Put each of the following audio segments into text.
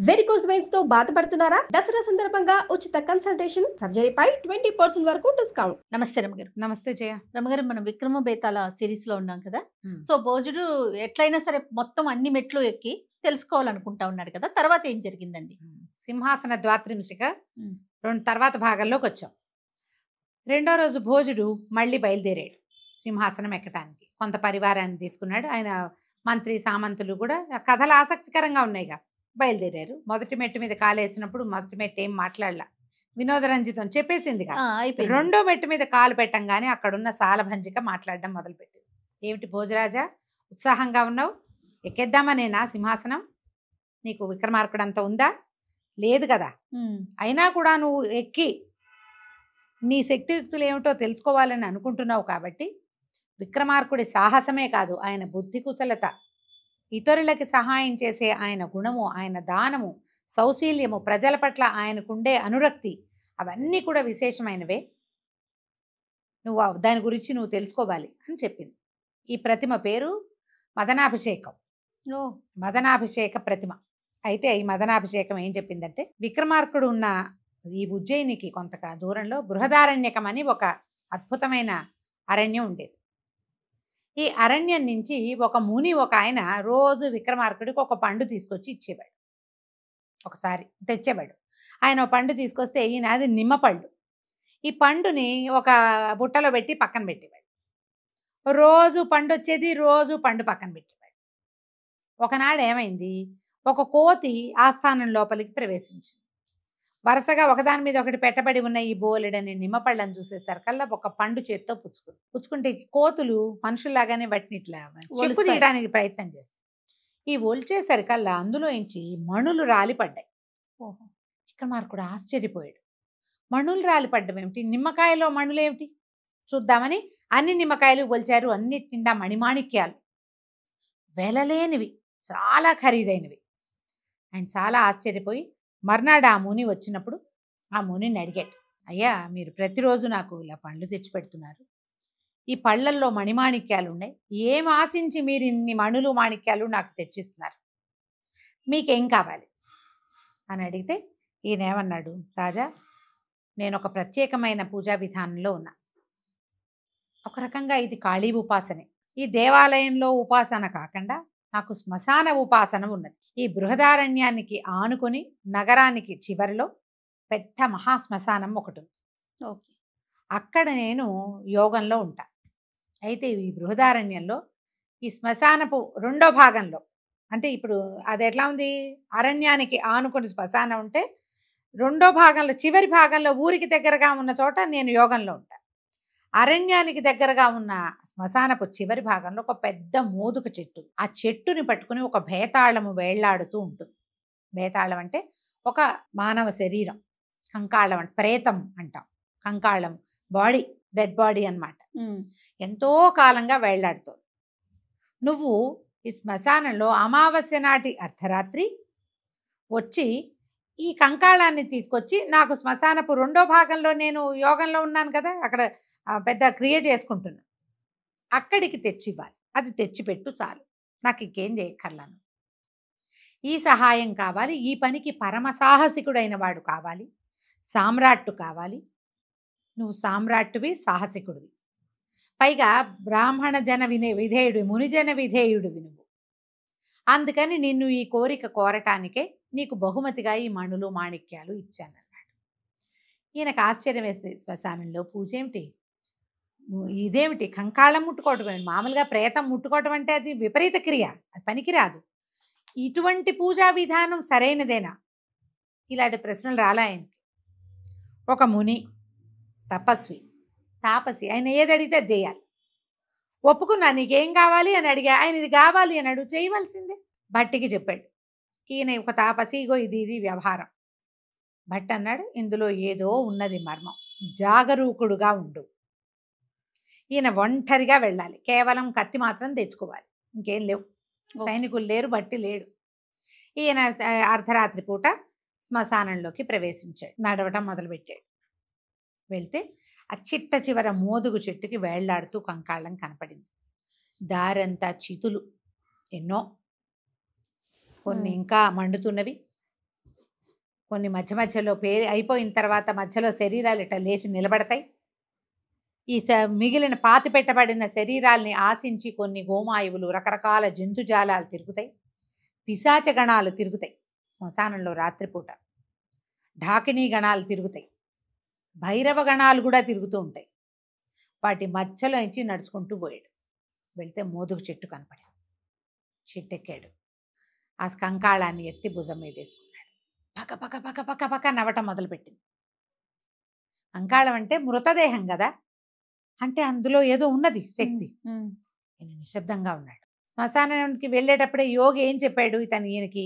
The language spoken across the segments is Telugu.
వెరికోస్ వెయిన్స్ తో బాధపడుతున్నారా? దసరా సందర్భంగా ఉచిత కన్సల్టేషన్, సర్జరీపై 20% వరకు డిస్కౌంట్. నమస్తే రమగారు. నమస్తే జయ. రమగారు, మనం విక్రమ బేతాళ సిరీస్ లో ఉన్నాం కదా. సో భోజుడు ఎట్లయినా సరే మొత్తం అన్ని మెట్లు ఎక్కి తెలుసుకోవాలనుకుంటా ఉన్నాడు కదా. తర్వాత ఏం జరిగిందండి? సింహాసన ద్వాత్రింశిక తర్వాత భాగంలోకి వచ్చాం. రెండో రోజు భోజుడు మళ్ళీ బయలుదేరాడు సింహాసనం ఎక్కటానికి. కొంత పరివారాన్ని తీసుకున్నాడు. ఆయన మంత్రి సామంతులు కూడా కథలు ఆసక్తికరంగా ఉన్నాయిగా బయలుదేరారు. మొదటి మెట్టు మీద కాలేసినప్పుడు మొదటి మెట్టు ఏం మాట్లాడలా, వినోదరంజితం చెప్పేసిందిగా. రెండో మెట్టు మీద కాలు పెట్టంగానే అక్కడున్న సాలభంజిక మాట్లాడడం మొదలుపెట్టింది. ఏమిటి భోజరాజా, ఉత్సాహంగా ఉన్నావు? ఎక్కేద్దామనేనా సింహాసనం? నీకు విక్రమార్కుడు అంత ఉందా? లేదు కదా. అయినా కూడా నువ్వు ఎక్కి నీ శక్తియుక్తులు ఏమిటో తెలుసుకోవాలని అనుకుంటున్నావు కాబట్టి విక్రమార్కుడి సాహసమే కాదు, ఆయన బుద్ధి కుశలత, ఇతరులకి సహాయం చేసే ఆయన గుణము, ఆయన దానము, సౌశీల్యము, ప్రజల పట్ల ఆయనకుండే అనురక్తి, అవన్నీ కూడా విశేషమైనవే. నువ్వు దాని గురించి నువ్వు తెలుసుకోవాలి అని చెప్పింది. ఈ ప్రతిమ పేరు మదనాభిషేకం. మదనాభిషేక ప్రతిమ. అయితే ఈ మదనాభిషేకం ఏం చెప్పిందంటే, విక్రమార్కుడు ఉన్న ఈ ఉజ్జయినికి కొంత దూరంలో బృహదారణ్యకం అని ఒక అద్భుతమైన అరణ్యం ఉండేది. ఈ అరణ్యం నుంచి ఒక ముని, ఒక ఆయన రోజు విక్రమార్కుడికి ఒక పండు తీసుకొచ్చి ఇచ్చేవాడు. ఒకసారి తెచ్చేవాడు. ఆయన ఒక పండు తీసుకొస్తే ఈయన అది నిమ్మపళ్ళు. ఈ పండుని ఒక బుట్టలో పెట్టి పక్కన పెట్టేవాడు. రోజు పండు వచ్చేది, రోజు పండు పక్కన పెట్టేవాడు. ఒకనాడు ఏమైంది, ఒక కోతి ఆస్థానం లోపలికి ప్రవేశించింది. వరుసగా ఒకదాని మీద ఒకటి పెట్టబడి ఉన్న ఈ బోలెడని నిమ్మపళ్ళని చూసేసరికల్లా ఒక పండు చేత్తో పుచ్చుకుంటే కోతులు మనుషుల్లాగానే వాటిని ఇట్లా చెక్కు తీయడానికి ప్రయత్నం చేస్తాయి. ఈ ఒలిచేసరికల్లా అందులోంచి మణులు రాలిపడ్డాయి. విక్రమార్కుడు ఆశ్చర్యపోయాడు. మణులు రాలిపడ్డం ఏమిటి? నిమ్మకాయలో మణులు ఏమిటి చూద్దామని అన్ని నిమ్మకాయలు ఒలిచారు. అన్నిటి నిండా మణిమాణిక్యాలు, వెలలేనివి, చాలా ఖరీదైనవి. ఆయన చాలా ఆశ్చర్యపోయి మర్నాడు ఆ ముని వచ్చినప్పుడు ఆ మునిని అడిగాడు, అయ్యా మీరు ప్రతిరోజు నాకు ఇలా పండ్లు తెచ్చి పెడుతున్నారు, ఈ పళ్ళల్లో మణిమాణిక్యాలు ఉన్నాయి, ఏం ఆశించి మీరు ఇన్ని మణులు మాణిక్యాలు నాకు తెచ్చిస్తున్నారు, మీకేం కావాలి అని అడిగితే ఈయన ఏమన్నాడు, రాజా నేను ఒక ప్రత్యేకమైన పూజా విధానంలో ఉన్నా. ఒక రకంగా ఇది కాళీ ఉపాసనే. ఈ దేవాలయంలో ఉపాసన కాకుండా నాకు శ్మశాన ఉపాసన ఉన్నది. ఈ బృహదారణ్యానికి ఆనుకొని నగరానికి చివరిలో పెద్ద మహాశ్మశానం ఒకటి ఉంది. ఓకే, అక్కడ నేను యోగంలో ఉంటా. అయితే ఈ బృహదారణ్యంలో ఈ శ్మశానపు రెండో భాగంలో, అంటే ఇప్పుడు అది ఎట్లా ఉంది, అరణ్యానికి ఆనుకొని శ్మశానం ఉంటే రెండో భాగంలో చివరి భాగంలో ఊరికి దగ్గరగా ఉన్న చోట నేను యోగంలో ఉంటా. అరణ్యానికి దగ్గరగా ఉన్న శ్మశానపు చివరి భాగంలో ఒక పెద్ద మోదుక చెట్టు. ఆ చెట్టుని పట్టుకుని ఒక భేతాళము వేళ్లాడుతూ ఉంటుంది. భేతాళం అంటే ఒక మానవ శరీరం, కంకాళం అంటే ప్రేతం అంటాం. కంకాళం బాడీ, డెడ్ బాడీ అన్నమాట. ఎంతో కాలంగా వేళ్లాడుతుంది. నువ్వు ఈ శ్మశానంలో అమావాస్య నాటి అర్ధరాత్రి వచ్చి ఈ కంకాళాన్ని తీసుకొచ్చి నాకు శ్మశానపు రెండో భాగంలో, నేను యోగంలో ఉన్నాను కదా, అక్కడ పెద్ద క్రియ చేసుకుంటున్నా, అక్కడికి తెచ్చివ్వాలి. అది తెచ్చిపెట్టు చాలు, నాకు ఇంకేం చేయక్కర్లాను. ఈ సహాయం కావాలి, ఈ పనికి పరమ సాహసికుడైన వాడు కావాలి, సామ్రాట్టు కావాలి. నువ్వు సామ్రాట్టువి, సాహసికుడివి, పైగా బ్రాహ్మణ జన విధేయుడు, మునిజన విధేయుడివి నువ్వు. అందుకని నిన్ను ఈ కోరిక కోరటానికే నీకు బహుమతిగా ఈ మణులు మాణిక్యాలు ఇచ్చానన్నాడు. ఈయనకు ఆశ్చర్యం వేస్తుంది. శ్మశానంలో పూజ ఏమిటి, ఇదేమిటి, కంకాళం ముట్టుకోవటం ఏమిటి, మామూలుగా ప్రేతం ముట్టుకోవటం అంటే అది విపరీత క్రియ, అది పనికిరాదు, ఇటువంటి పూజా విధానం సరైనదేనా? ఇలాంటి ప్రశ్నలు రాలా ఆయనకి. ఒక ముని, తపస్వి, తాపసి, ఆయన ఏది అడిగితే అది చేయాలి. ఒప్పుకున్నా, నీకేం కావాలి అని అడిగా, ఆయన ఇది కావాలి అన్నాడు, చేయవలసిందే. భట్టికి చెప్పాడు. ఈయన ఒక తాపసి, ఇగో ఇది వ్యవహారం. భట్ అన్నాడు, ఇందులో ఏదో ఉన్నది మర్మం, జాగరూకుడుగా ఉండు. ఈయన ఒంటరిగా వెళ్ళాలి, కేవలం కత్తి మాత్రం తెచ్చుకోవాలి, ఇంకేం లేవు, సైనికులు లేరు, భట్టి లేడు. ఈయన అర్ధరాత్రి పూట శ్మశానంలోకి ప్రవేశించాడు, నడవటం మొదలుపెట్టాడు. వెళ్తే ఆ చిట్ట చివర మోదుగు చెట్టుకి వేళ్లాడుతూ కంకాళం కనపడింది. దారంతా చితులు ఎన్నో, కొన్ని ఇంకా మండుతున్నవి, కొన్ని మధ్య మధ్యలో అయిపోయిన తర్వాత మధ్యలో శరీరాలు ఇట్లా లేచి నిలబడతాయి. ఈ మిగిలిన పాతి పెట్టబడిన శరీరాల్ని ఆశించి కొన్ని గోమాయువులు, రకరకాల జంతుజాలాలు తిరుగుతాయి. పిశాచ గణాలు తిరుగుతాయి శ్మశానంలో రాత్రిపూట. ఢాకినీ గణాలు తిరుగుతాయి. భైరవ గణాలు కూడా తిరుగుతూ ఉంటాయి. వాటి మధ్యలో నుంచి నడుచుకుంటూ పోయాడు. వెళితే మోదుగు చెట్టు కనపడింది. చెట్టు ఎక్కాడు. ఆ కంకాళాన్ని ఎత్తి భుజం మీద వేసుకున్నాడు. పక్క పక్క పక్క పక్క పక్క నవ్వటం మొదలుపెట్టింది. కంకాళం అంటే మృతదేహం కదా, అంటే అందులో ఏదో ఉన్నది శక్తి. ఈయన నిశ్శబ్దంగా ఉన్నాడు. శ్మశానానికి వెళ్ళేటప్పుడే యోగి ఏం చెప్పాడు, ఈయనకి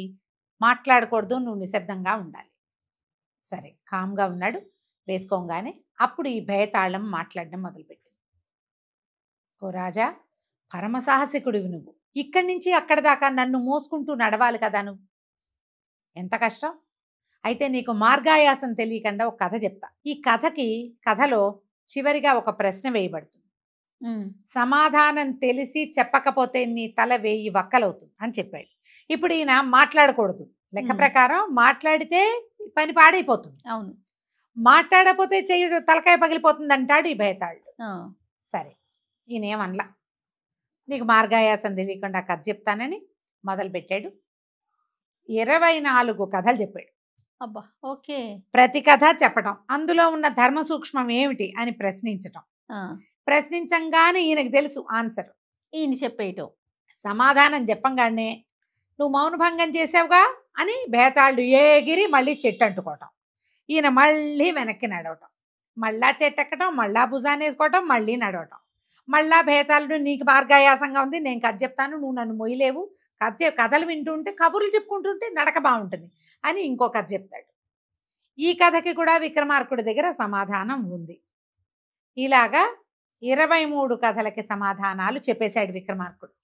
మాట్లాడకూడదు, నువ్వు నిశ్శబ్దంగా ఉండాలి. సరే కామ్గా ఉన్నాడు. వేసుకోగానే అప్పుడు ఈ భయతాళం మాట్లాడడం మొదలుపెట్టింది. ఓ రాజా, పరమసాహసికుడివి నువ్వు. ఇక్కడి నుంచి అక్కడ దాకా నన్ను మోసుకుంటూ నడవాలి కదా నువ్వు. ఎంత కష్టం. అయితే నీకు మార్గాయాసం తెలియకుండా ఒక కథ చెప్తా. ఈ కథలో చివరిగా ఒక ప్రశ్న వేయబడుతుంది. సమాధానం తెలిసి చెప్పకపోతే నీ తల 1000 వక్కలవుతుంది అని చెప్పాడు. ఇప్పుడు ఈయన మాట్లాడకూడదు. లెక్క ప్రకారం మాట్లాడితే పని పాడైపోతుంది. అవును. మాట్లాడకపోతే చెయ్యి తలకాయ పగిలిపోతుంది అంటాడు ఈ భయతాళుడు. సరే ఈయనేమనలా. నీకు మార్గాయాసం తెలియకుండా కథ చెప్తానని మొదలుపెట్టాడు. 24 కథలు చెప్పాడు. అబ్బా, ఓకే. ప్రతి కథ చెప్పటం, అందులో ఉన్న ధర్మ సూక్ష్మం ఏమిటి అని ప్రశ్నించటం. ప్రశ్నించంగానే ఈయనకు తెలుసు ఆన్సర్. ఈయన చెప్పేయటం. సమాధానం చెప్పంగానే నువ్వు మౌనభంగం చేసావుగా అని భేతాళుడు ఏగిరి మళ్ళీ చెట్టు అంటుకోవటం. ఈయన మళ్ళీ వెనక్కి నడవటం, మళ్ళా చెట్టు ఎక్కటం, మళ్ళా భుజాన్ని వేసుకోవటం, మళ్ళీ నడవటం. మళ్ళా భేతాళుడు నీకు మార్గాయాసంగా ఉంది, నేను కథ చెప్తాను, నువ్వు నన్ను మొయ్యలేవు, కథలు వింటుంటే కబుర్లు చెప్పుకుంటుంటే నడక బాగుంటుంది అని ఇంకో కథ చెప్తాడు. ఈ కథకి కూడా విక్రమార్కుడి దగ్గర సమాధానం ఉంది. ఇలాగా 23 కథలకి సమాధానాలు చెప్పేశాడు విక్రమార్కుడు.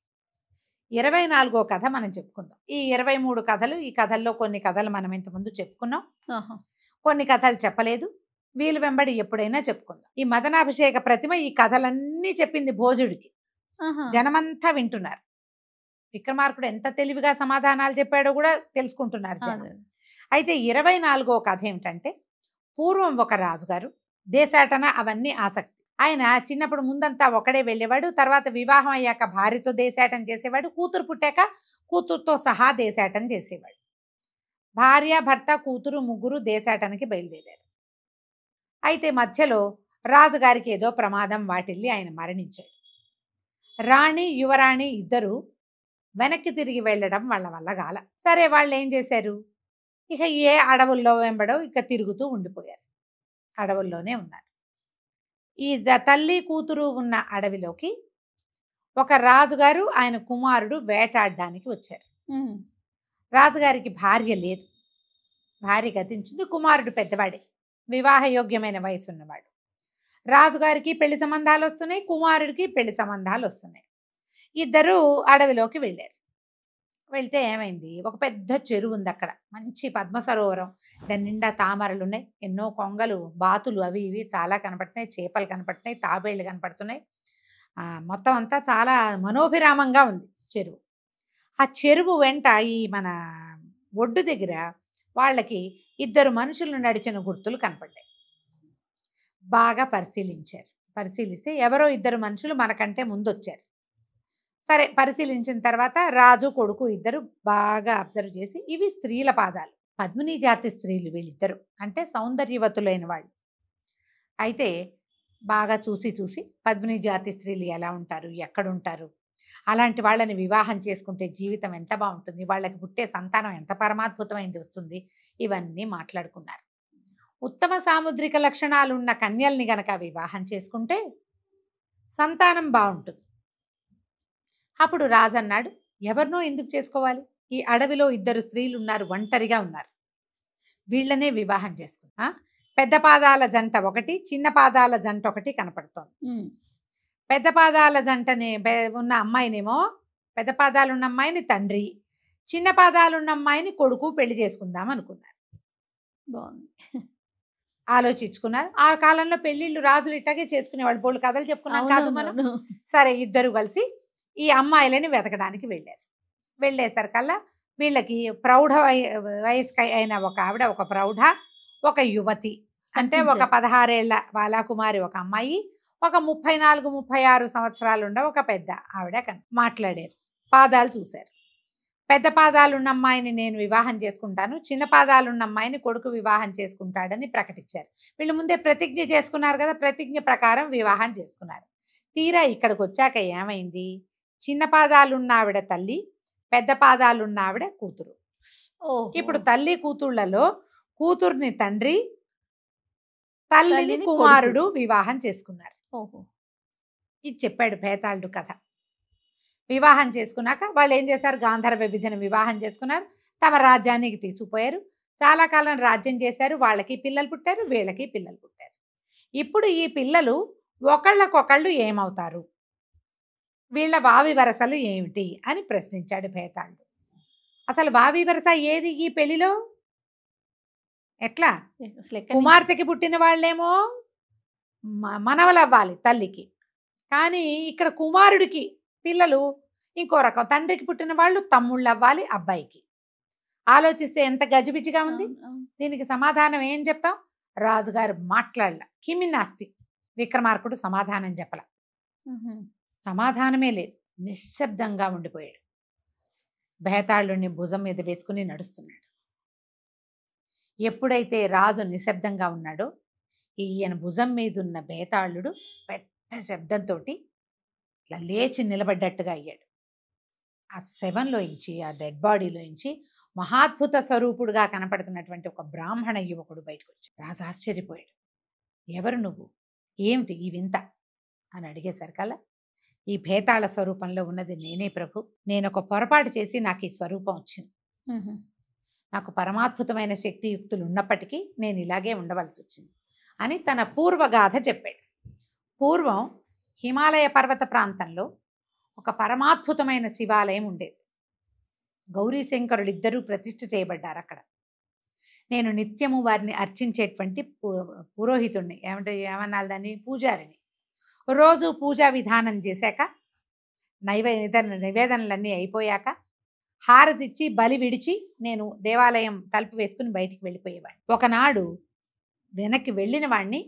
24వ కథ మనం చెప్పుకుందాం. ఈ 23 కథలు, ఈ కథల్లో కొన్ని కథలు మనం ఇంతకుముందు చెప్పుకున్నాం, కొన్ని కథలు చెప్పలేదు. వీలు వెంబడి ఎప్పుడైనా చెప్పుకుందాం. ఈ మదనాభిషేక ప్రతిమ ఈ కథలన్నీ చెప్పింది భోజుడికి. జనమంతా వింటున్నారు. విక్రమార్కుడు ఎంత తెలివిగా సమాధానాలు చెప్పాడో కూడా తెలుసుకుంటున్నారు జనం. అయితే 24వ కథ ఏమిటంటే, పూర్వం ఒక రాజుగారు, దేశాటన అవన్నీ ఆసక్తి. ఆయన చిన్నప్పుడు ముందంతా ఒకడే వెళ్ళేవాడు. తర్వాత వివాహం అయ్యాక భార్యతో దేశాటన చేసేవాడు. కూతురు పుట్టాక కూతురుతో సహా దేశాటన చేసేవాడు. భార్య, భర్త, కూతురు ముగ్గురు దేశాటనకి బయలుదేరారు. అయితే మధ్యలో రాజుగారికి ఏదో ప్రమాదం వాటిల్లి ఆయన మరణించాడు. రాణి, యువరాణి ఇద్దరు వెనక్కి తిరిగి వెళ్ళడం వాళ్ళ వల్ల గాల. సరే వాళ్ళు ఏం చేశారు, ఇక ఏ అడవుల్లో వెంబడో ఇక తిరుగుతూ ఉండిపోయారు. అడవుల్లోనే ఉన్నారు. ఈ తల్లి కూతురు ఉన్న అడవిలోకి ఒక రాజుగారు, ఆయన కుమారుడు వేటాడడానికి వచ్చారు. రాజుగారికి భార్య లేదు, భార్య గతించింది. కుమారుడు పెద్దవాడే, వివాహయోగ్యమైన వయసు ఉన్నవాడు. రాజుగారికి పెళ్లి సంబంధాలు వస్తున్నాయి, కుమారుడికి పెళ్లి సంబంధాలు వస్తున్నాయి. ఇద్దరు అడవిలోకి వెళ్ళారు. వెళ్తే ఏమైంది, ఒక పెద్ద చెరువు ఉంది అక్కడ, మంచి పద్మ సరోవరం, దాని నిండా తామరలు ఉన్నాయి, ఎన్నో కొంగలు, బాతులు అవి ఇవి చాలా కనపడుతున్నాయి, చేపలు కనపడుతున్నాయి, తాబేళ్లు కనపడుతున్నాయి. మొత్తం అంతా చాలా మనోభిరామంగా ఉంది చెరువు. ఆ చెరువు వెంట ఈ మన ఒడ్డు దగ్గర వాళ్ళకి 2 మనుషులు నడిచిన గుర్తులు కనపడ్డాయి. బాగా పరిశీలించారు. పరిశీలిస్తే ఎవరో 2 మనుషులు మనకంటే ముందు వచ్చారు. సరే పరిశీలించిన తర్వాత రాజు కొడుకు ఇద్దరు బాగా అబ్జర్వ్ చేసి, ఇవి స్త్రీల పాదాలు, పద్మిని జాతి స్త్రీలు వీళ్ళిద్దరు, అంటే సౌందర్యవతులైన వాళ్ళు. అయితే బాగా చూసి పద్మిని జాతి స్త్రీలు ఎలా ఉంటారు, ఎక్కడుంటారు, అలాంటి వాళ్ళని వివాహం చేసుకుంటే జీవితం ఎంత బాగుంటుంది, వాళ్ళకి పుట్టే సంతానం ఎంత పరమాద్భుతమైంది వస్తుంది, ఇవన్నీ మాట్లాడుకున్నారు. ఉత్తమ సాముద్రిక లక్షణాలు ఉన్న కన్యల్ని గనక వివాహం చేసుకుంటే సంతానం బాగుంటుంది. అప్పుడు రాజు అన్నాడు, ఎవరినో ఎందుకు చేసుకోవాలి, ఈ అడవిలో 2 స్త్రీలు ఉన్నారు, ఒంటరిగా ఉన్నారు, వీళ్ళనే వివాహం చేసుకున్నా. పెద్ద పాదాల జంట ఒకటి, చిన్న పాదాల జంట ఒకటి కనపడుతోంది. పెద్ద పాదాల జంటని ఉన్న అమ్మాయినేమో, పెద్ద పాదాలు ఉన్న అమ్మాయిని తండ్రి, చిన్న పాదాలు ఉన్న అమ్మాయిని కొడుకు పెళ్లి చేసుకుందాం అనుకున్నారు. బాగుంది. ఆలోచించుకున్నారు. ఆ కాలంలో పెళ్లిళ్ళు రాజులు ఇట్టాగే చేసుకునేవాళ్ళు. బోళ్ళు కథలు చెప్పుకున్నాం కాదు మనం. సరే ఇద్దరు కలిసి ఈ అమ్మాయిలని వెతకడానికి వెళ్ళారు. వెళ్ళేసరికల్లా వీళ్ళకి ప్రౌఢ వయస్క అయిన ఒక ఆవిడ, ఒక ప్రౌఢ, ఒక యువతి, అంటే ఒక కనిపించారు. 16 ఏళ్ల బాలాకుమారి ఒక అమ్మాయి, ఒక 34, 36 సంవత్సరాలు ఉన్న ఒక పెద్ద ఆవిడ మాట్లాడారు. పాదాలు చూశారు. పెద్ద పాదాలున్న అమ్మాయిని నేను వివాహం చేసుకుంటాను, చిన్న పాదాలున్న అమ్మాయిని కొడుకు వివాహం చేసుకుంటాడని ప్రకటించారు. వీళ్ళు ముందే ప్రతిజ్ఞ చేసుకున్నారు కదా, ప్రతిజ్ఞ ప్రకారం వివాహం చేసుకున్నారు. తీరా ఇక్కడికి వచ్చాక ఏమైంది? చిన్న పాదాలున్న ఆవిడ తల్లి, పెద్ద పాదాలున్న ఆవిడ కూతురు. ఓహో. ఇప్పుడు తల్లి కూతుళ్లలో కూతుర్ని తండ్రి, తల్లిని తల్లిని కుమారుడు వివాహం చేసుకున్నారు. ఓహో. ఇది చెప్పాడు భేతాళుడు కథ. వివాహం చేసుకున్నాక వాళ్ళు ఏం చేశారు? గాంధర్వ విధిని వివాహం చేసుకున్నారు, తమ రాజ్యానికి తీసుకుపోయారు. చాలా కాలం రాజ్యం చేశారు. వాళ్ళకి పిల్లలు పుట్టారు, వీళ్ళకి పిల్లలు పుట్టారు. ఇప్పుడు ఈ పిల్లలు ఒకళ్ళకొకళ్ళు ఏమవుతారు, వీళ్ళ వావి వరసలు ఏమిటి అని ప్రశ్నించాడు భేతాళుడు. అసలు వావి వరస ఏది ఈ పెళ్లిలో? ఎట్లా? అసలు ఎక్కడి నుంచి? కుమార్తెకి పుట్టిన వాళ్ళేమో మనవలవ్వాలి తల్లికి, కానీ ఇక్కడ కుమారుడికి పిల్లలు ఇంకో రకం. తండ్రికి పుట్టిన వాళ్ళు తమ్ముళ్ళు అవ్వాలి అబ్బాయికి. ఆలోచిస్తే ఎంత గజిబిజిగా ఉంది. అవును, అవును. దీనికి సమాధానం ఏం చెప్తాం? రాజుగారు మాట్లాడల, కిమినాస్తి. విక్రమార్కుడు సమాధానం చెప్పల, ఉహు. సమాధానమే లేదు. నిశ్శబ్దంగా ఉండిపోయాడు. భేతాళుడిని భుజం మీద వేసుకుని నడుస్తున్నాడు. ఎప్పుడైతే రాజు నిశ్శబ్దంగా ఉన్నాడో, ఈయన భుజం మీద ఉన్న భేతాళుడు పెద్ద శబ్దంతో ఇట్లా లేచి నిలబడ్డట్టుగా అయ్యాడు. ఆ శవంలోంచి, ఆ డెడ్ బాడీలోంచి మహాద్భుత స్వరూపుడుగా కనపడుతున్నటువంటి ఒక బ్రాహ్మణ యువకుడు బయటకు వచ్చాడు. రాజు ఆశ్చర్యపోయాడు. ఎవరు నువ్వు, ఏమిటి ఈ వింత అని అడిగేసరికల్లా, ఈ భేతాళ స్వరూపంలో ఉన్నది నేనే ప్రభు. నేను ఒక పొరపాటు చేసి నాకు ఈ స్వరూపం వచ్చింది. ఉహు. నాకు పరమాద్భుతమైన శక్తియుక్తులు ఉన్నప్పటికీ నేను ఇలాగే ఉండవలసి వచ్చింది అని తన పూర్వగాథ చెప్పాడు. పూర్వం హిమాలయ పర్వత ప్రాంతంలో ఒక పరమాద్భుతమైన శివాలయం ఉండేది. గౌరీశంకరులు ఇద్దరూ ప్రతిష్ఠ చేయబడ్డారు అక్కడ. నేను నిత్యము వారిని అర్చించేటువంటి పురోహితుడిని, ఏమన్నాలి దాన్ని, పూజారిని. రోజు పూజా విధానం చేశాక, నివేదనలన్నీ అయిపోయాక, హారతిచ్చి బలి విడిచి నేను దేవాలయం తలుపు వేసుకుని బయటికి వెళ్ళిపోయేవాడిని. ఒకనాడు వెనక్కి వెళ్ళిన వాడిని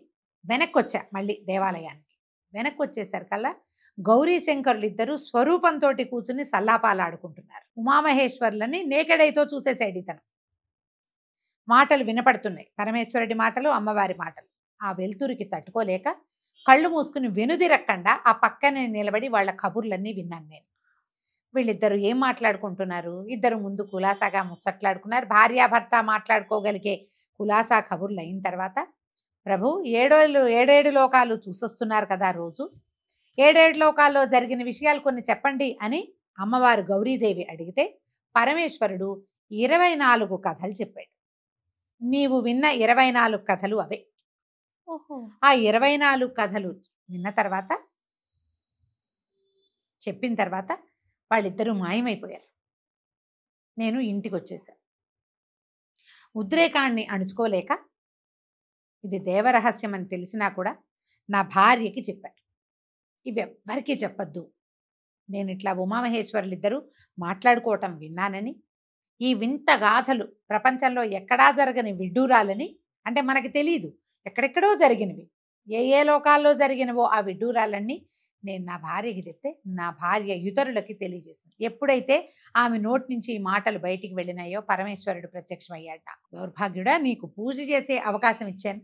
వెనక్కి వచ్చా, మళ్ళీ దేవాలయానికి వెనక్కి వచ్చేసరికల్లా గౌరీశంకరులు ఇద్దరు స్వరూపంతో కూర్చుని సల్లాపాలు ఆడుకుంటున్నారు. ఉమామహేశ్వర్లని నేకెడైతో చూసేసాడు ఇతను. మాటలు వినపడుతున్నాయి, పరమేశ్వరుడి మాటలు, అమ్మవారి మాటలు. ఆ వెలుతురికి తట్టుకోలేక కళ్ళు మూసుకుని వెనుదిరక్కండా ఆ పక్కనే నిలబడి వాళ్ళ కబుర్లన్నీ విన్నాను నేను. వీళ్ళిద్దరు ఏం మాట్లాడుకుంటున్నారు? ఇద్దరు ముందు కులాసాగా ముచ్చట్లాడుకున్నారు. భార్యాభర్త మాట్లాడుకోగలిగే కులాసా కబుర్లు అయిన తర్వాత, ప్రభు, ఏడేడు లోకాలు చూసొస్తున్నారు కదా రోజు, ఏడేడు లోకాల్లో జరిగిన విషయాలు కొన్ని చెప్పండి అని అమ్మవారు గౌరీదేవి అడిగితే, పరమేశ్వరుడు 24 కథలు చెప్పాడు. నీవు విన్న 24 కథలు అవే. ఓహో. ఆ 24 కథలు విన్న తర్వాత, చెప్పిన తర్వాత వాళ్ళిద్దరూ మాయమైపోయారు. నేను ఇంటికి వచ్చేసాను. ఉద్రేకాన్ని అణుచుకోలేక, ఇది దేవరహస్యం అని తెలిసినా కూడా నా భార్యకి చెప్పారు, ఇవి ఎవ్వరికీ చెప్పద్దు, నేను ఇట్లా ఉమామహేశ్వరులు ఇద్దరు మాట్లాడుకోవటం విన్నానని, ఈ వింత గాథలు ప్రపంచంలో ఎక్కడా జరగని విడ్డూరాలని, అంటే మనకి తెలియదు, ఎక్కడెక్కడో జరిగినవి, ఏ లోకాల్లో జరిగినవో ఆ విడ్డూరాలన్నీ నేను నా భార్యకి చెప్తే, నా భార్య ఇతరులకి తెలియజేసింది. ఎప్పుడైతే ఆమె నోటి నుంచి ఈ మాటలు బయటికి వెళ్ళినాయో పరమేశ్వరుడు ప్రత్యక్షమయ్యాడు. దౌర్భాగ్యుడా, నీకు పూజ చేసే అవకాశం ఇచ్చాను,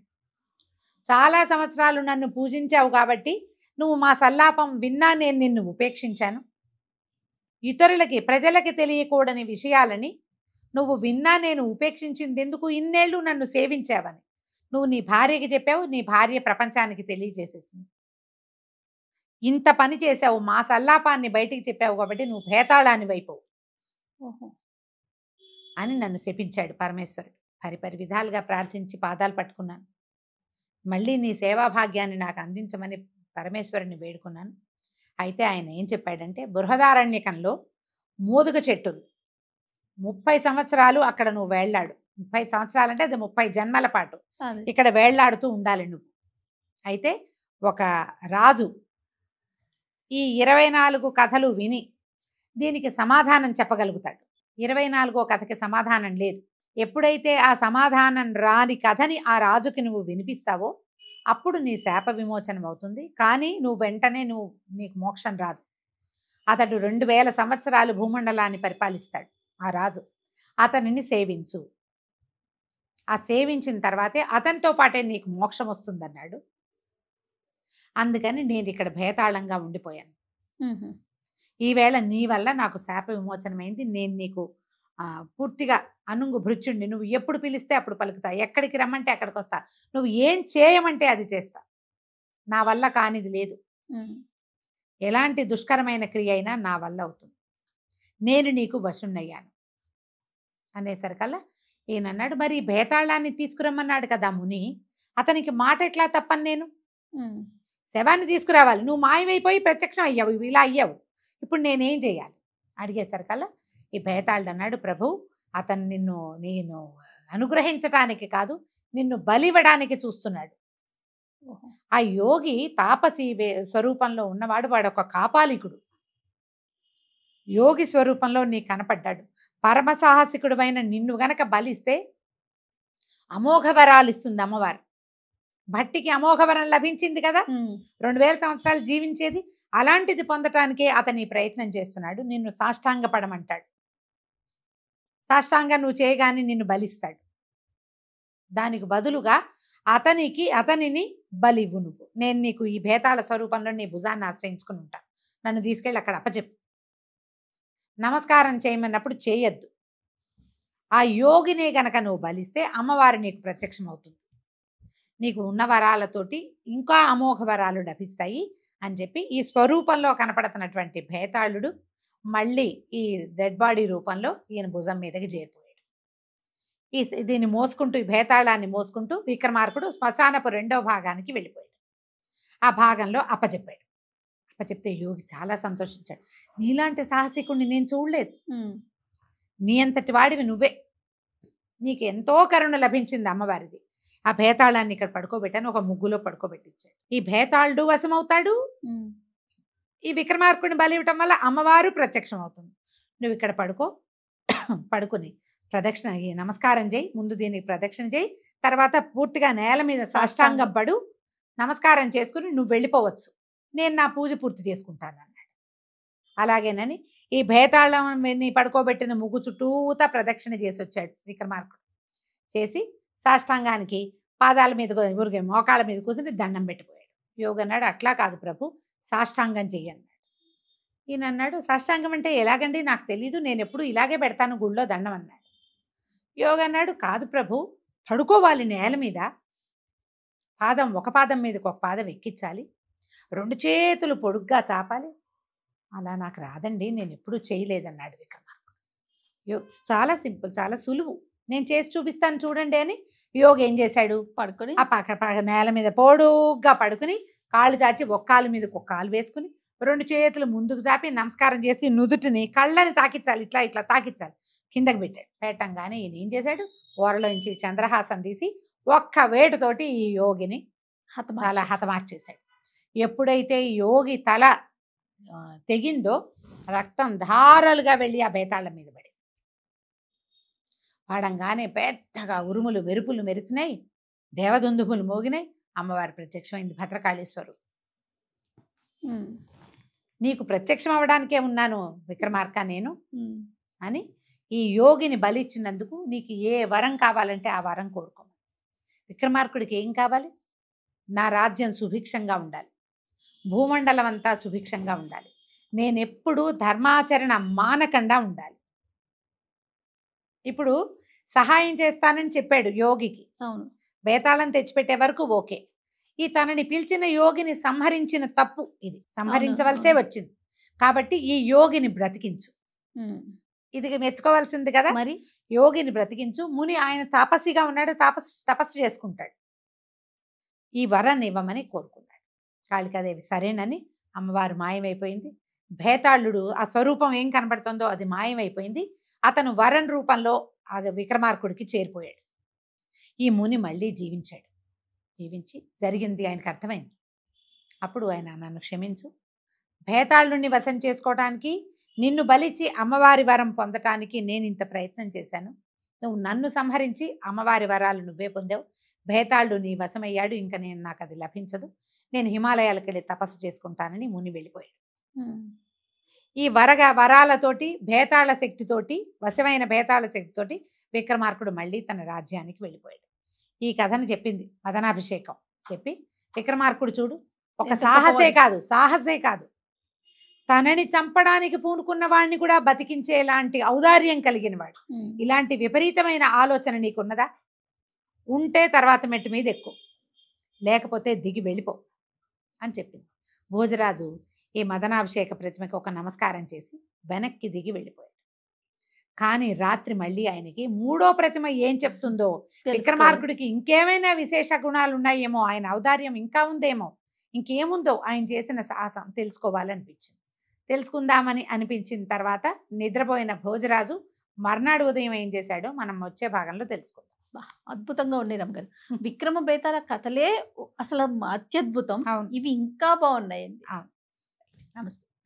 చాలా సంవత్సరాలు నన్ను పూజించావు కాబట్టి నువ్వు మా సల్లాపం విన్నా నేను నిన్ను ఉపేక్షించాను. ఇతరులకి, ప్రజలకి తెలియకూడని విషయాలని నువ్వు విన్నా నేను ఉపేక్షించింది ఎందుకు? ఇన్నేళ్ళు నన్ను సేవించావని నువ్వు నీ భార్యకి చెప్పావు, నీ భార్య ప్రపంచానికి తెలియజేసేసింది. ఇంత పని చేసావు, మా సల్లాపాన్ని బయటికి చెప్పావు కాబట్టి నువ్వు భేతాళాన్ని వైపోవు ఓహో. అని నన్ను శపించాడు పరమేశ్వరుడు. పరిపరి విధాలుగా ప్రార్థించి పాదాలు పట్టుకున్నాను. మళ్ళీ నీ సేవాభాగ్యాన్ని నాకు అందించమని పరమేశ్వరుని వేడుకున్నాను. అయితే ఆయన ఏం చెప్పాడంటే, బృహదారణ్యకంలో మోదుగ చెట్టు ఉంది, 30 సంవత్సరాలు అక్కడ నువ్వు వేళ్లాడు. 30 సంవత్సరాలు అంటే అది 30 జన్మల పాటు అదే. ఇక్కడ వేళ్లాడుతూ ఉండాలి నువ్వు. అయితే ఒక రాజు ఈ 24 కథలు విని దీనికి సమాధానం చెప్పగలుగుతాడు. 24వ కథకి సమాధానం లేదు. ఎప్పుడైతే ఆ సమాధానం రాని కథని ఆ రాజుకి నువ్వు వినిపిస్తావో అప్పుడు నీ శాప విమోచనం అవుతుంది. కానీ నువ్వు వెంటనే నీకు మోక్షం రాదు. అతడు 2000 సంవత్సరాలు భూమండలాన్ని పరిపాలిస్తాడు ఆ రాజు. అతనిని సేవించు. ఆ సేవించిన తర్వాతే అతనితో పాటే నీకు మోక్షం వస్తుందన్నాడు. అందుకని నేను ఇక్కడ భేతాళంగా ఉండిపోయాను. ఈవేళ నీ వల్ల నాకు శాప విమోచనమైంది. నేను నీకు పూర్తిగా అనుంగు భృత్యుణ్ణి. నువ్వు ఎప్పుడు పిలిస్తే అప్పుడు పలుకుతా, ఎక్కడికి రమ్మంటే అక్కడికి వస్తా, నువ్వు ఏం చేయమంటే అది చేస్తా. నా వల్ల కానిది లేదు. ఎలాంటి దుష్కరమైన క్రియ అయినా నా వల్ల అవుతుంది. నేను నీకు వశుణ్ణయ్యాను అనేసరికల్లా ఈయన అన్నాడు, మరి భేతాళాన్ని తీసుకురమ్మన్నాడు కదా ముని, అతనికి మాట ఎట్లా తప్పని నేను? శవాన్ని తీసుకురావాలి, నువ్వు మాయమైపోయి ప్రత్యక్షం అయ్యావు, ఇలా అయ్యావు, ఇప్పుడు నేనేం చేయాలి అడిగేసరికల్లా ఈ భేతాళుడు అన్నాడు, ప్రభు అతను నేను అనుగ్రహించటానికి కాదు, నిన్ను బలివ్వడానికి చూస్తున్నాడు. ఆ యోగి తాపసి స్వరూపంలో ఉన్నవాడు, వాడు ఒక కాపాలికుడు. యోగి స్వరూపంలో నీకు కనపడ్డాడు. పరమసాహసికుడు అయిన నిన్ను గనక బలిస్తే అమోఘ వరాలు ఇస్తుంది అమ్మవారు. భట్టికి అమోఘ వరం లభించింది కదా, 2000 సంవత్సరాలు జీవించేది. అలాంటిది పొందటానికే అతని ప్రయత్నం చేస్తున్నాడు. నిన్ను సాష్టాంగ పడమంటాడు. సాష్టాంగ నువ్వు చేయగానే నిన్ను బలిస్తాడు. దానికి బదులుగా అతనిని బలివ్వు నువ్వు. నేను నీకు ఈ భేతాళ స్వరూపంలో నీ భుజాన్ని ఆశ్రయించుకుని ఉంటా. నన్ను తీసుకెళ్ళి అక్కడ అప్పచెప్పు. నమస్కారం చేయమన్నప్పుడు చేయొద్దు. ఆ యోగినే గనక నువ్వు బలిస్తే అమ్మవారు నీకు ప్రత్యక్షం అవుతుంది. నీకు ఉన్న వరాలతోటి ఇంకా అమోఘ వరాలు లభిస్తాయి అని చెప్పి ఈ స్వరూపంలో కనపడుతున్నటువంటి భేతాళుడు మళ్ళీ ఈ డెడ్ బాడీ రూపంలో ఈయన భుజం మీదకి చేరిపోయాడు. దీన్ని మోసుకుంటూ, ఈ భేతాళాన్ని మోసుకుంటూ విక్రమార్కుడు శ్మశానపు 2వ భాగానికి వెళ్ళిపోయాడు. ఆ భాగంలో అప్పచెప్పాడు. అప్పచెప్తే యోగి చాలా సంతోషించాడు. నీలాంటి సాహసికుడిని నేను చూడలేదు. నీ అంతటి వాడివి నువ్వే. నీకు ఎంతో కరుణ లభించింది అమ్మవారిది. ఆ భేతాళాన్ని ఇక్కడ పడుకోబెట్టాను, ఒక ముగ్గులో పడుకోబెట్టించాడు. ఈ భేతాళుడు వశమవుతాడు. ఈ విక్రమార్కుడిని బలి ఇవ్వటం వల్ల అమ్మవారు ప్రత్యక్షం అవుతుంది. నువ్వు ఇక్కడ పడుకుని ప్రదక్షిణ నమస్కారం చేయి. ముందు దీనికి ప్రదక్షిణ చేయి, తర్వాత పూర్తిగా నేల మీద సాష్టాంగం పడు, నమస్కారం చేసుకుని నువ్వు వెళ్ళిపోవచ్చు. నేను నా పూజ పూర్తి చేసుకుంటాను అన్నాడు. అలాగేనని ఈ భేతాళాన్ని పడుకోబెట్టిన ముగ్గు చుట్టూతా ప్రదక్షిణ చేసి వచ్చాడు విక్రమార్కుడు. చేసి సాష్టాంగానికి పాదాల మీద ఊరికే మోకాళ్ళ మీద కూర్చుని దండం పెట్టిపోయాడు. యోగి అన్నాడు, అట్లా కాదు ప్రభు, సాష్టాంగం చెయ్యన్నాడు. ఈయన అన్నాడు, సాష్టాంగం అంటే ఎలాగండి, నాకు తెలీదు, నేను ఎప్పుడు ఇలాగే పెడతాను గుళ్ళో దండం అన్నాడు. యోగి అన్నాడు, కాదు ప్రభు, పడుకోవాలి నేల మీద, ఒక పాదం మీదకి ఒక పాదం ఎక్కించాలి, 2 చేతులు పొడుగ్గా చాపాలి. అలా నాకు రాదండి, నేను ఎప్పుడూ చేయలేదన్నాడు విక్రమార్కుడు. చాలా సింపుల్, చాలా సులువు, నేను చేసి చూపిస్తాను చూడండి అని యోగి ఏం చేశాడు, పడుకొని ఆ పక్క నేల మీద పొడుగ్గా పడుకుని కాళ్ళు చాచి ఒక కాలు మీదకి ఒక కాలు వేసుకుని 2 చేతులు ముందుకు చాపి నమస్కారం చేసి నుదుటిని కళ్ళని తాకిచ్చాలి, ఇట్లా ఇట్లా తాకిచ్చాలి. కిందకి పెట్టాడు. పెట్టంగానే ఈయన ఏం చేశాడు, ఓరలోంచి చంద్రహాసం తీసి ఒక్క వేటుతోటి ఈ యోగిని చాలా హతమార్చేశాడు. ఎప్పుడైతే ఈ యోగి తల తెగిందో రక్తం ధారలుగా వెళ్ళి ఆ భేతాళం మీద పడి పడంగానే పెద్దగా ఉరుములు మెరుపులు మెరిసినాయి, దేవదుందుములు మోగినాయి. అమ్మవారి ప్రత్యక్షమైంది. భద్రకాళీశ్వరు, నీకు ప్రత్యక్షం అవ్వడానికే ఉన్నాను విక్రమార్క నేను అని ఈ యోగిని బలిచ్చినందుకు నీకు ఏ వరం కావాలంటే ఆ వరం కోరుకో. విక్రమార్కుడికి ఏం కావాలి, నా రాజ్యం సుభిక్షంగా ఉండాలి, భూమండలం అంతా సుభిక్షంగా ఉండాలి, నేనెప్పుడూ ధర్మాచరణ మానకుండా ఉండాలి. ఇప్పుడు సహాయం చేస్తానని చెప్పాడు యోగికి. అవును, బేతాళం తెచ్చిపెట్టే వరకు ఓకే. ఈ తనని పిలిచిన యోగిని సంహరించిన తప్పు ఇది, సంహరించవలసే వచ్చింది. కాబట్టి ఈ యోగిని బ్రతికించు, ఇది మెచ్చుకోవాల్సింది కదా. మరి యోగిని బ్రతికించు. ముని ఆయన తపస్సిగా ఉన్నాడు, తపస్సు చేసుకుంటాడు. ఈ వరాన్ని ఇవ్వమని కోరుకున్నాడు. కాళికాదేవి సరేనని అమ్మవారు మాయమైపోయింది. భేతాళుడు ఆ స్వరూపం ఏం కనబడుతుందో అది మాయమైపోయింది. అతను వరం రూపంలో ఆ విక్రమార్కుడికి చేరిపోయాడు. ఈ ముని మళ్ళీ జీవించాడు. జీవించి జరిగింది ఆయనకు అర్థమైంది. అప్పుడు ఆయన, నన్ను క్షమించు, భేతాళుడిని వశం చేసుకోవడానికి నిన్ను బలిచ్చి అమ్మవారి వరం పొందటానికి నేను ఇంత ప్రయత్నం చేశాను. నువ్వు నన్ను సంహరించి అమ్మవారి వరాలు నువ్వే పొందావు. భేతాళుడు నీ వశమయ్యాడు. ఇంకా నాకు అది లభించదు. నేను హిమాలయాలకు వెళ్ళి తపస్సు చేసుకుంటానని ముని వెళ్ళిపోయాడు. ఈ వరాలతోటి భేతాళ శక్తితోటి, వశమైన భేతాళ శక్తితోటి విక్రమార్కుడు మళ్ళీ తన రాజ్యానికి వెళ్ళిపోయాడు. ఈ కథను చెప్పింది మదనాభిషేకం. చెప్పి విక్రమార్కుడు చూడు, ఒక సాహసే కాదు తనని చంపడానికి పూనుకున్న వాడిని కూడా బతికించేలాంటి ఔదార్యం కలిగిన వాడు. ఇలాంటి విపరీతమైన ఆలోచన నీకున్నదా? ఉంటే తర్వాత మెట్టు మీద ఎక్కువ, లేకపోతే దిగి వెళ్ళిపో అని చెప్పింది. భోజరాజు ఈ మదనాభిషేక ప్రతిమకి ఒక నమస్కారం చేసి వెనక్కి దిగి వెళ్ళిపోయాడు. కానీ రాత్రి మళ్ళీ ఆయనకి మూడో ప్రతిమ ఏం చెప్తుందో, విక్రమార్కుడికి ఇంకేమైనా విశేష గుణాలు ఉన్నాయేమో, ఆయన ఔదార్యం ఇంకా ఉందేమో, ఇంకేముందో ఆయన చేసిన సాహసం తెలుసుకోవాలనిపించింది. తెలుసుకుందామని అనిపించిన తర్వాత నిద్రపోయిన భోజరాజు మర్నాడు ఉదయం ఏం చేశాడో మనం వచ్చే భాగంలో తెలుసుకుందాం. అద్భుతంగా ఉండే రమ్మగారు. విక్రమ బేతాళ కథలే అసలు అత్యద్భుతం. ఇవి ఇంకా బాగున్నాయండి.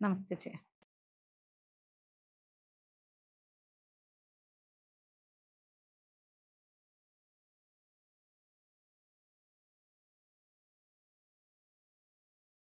నమస్తే.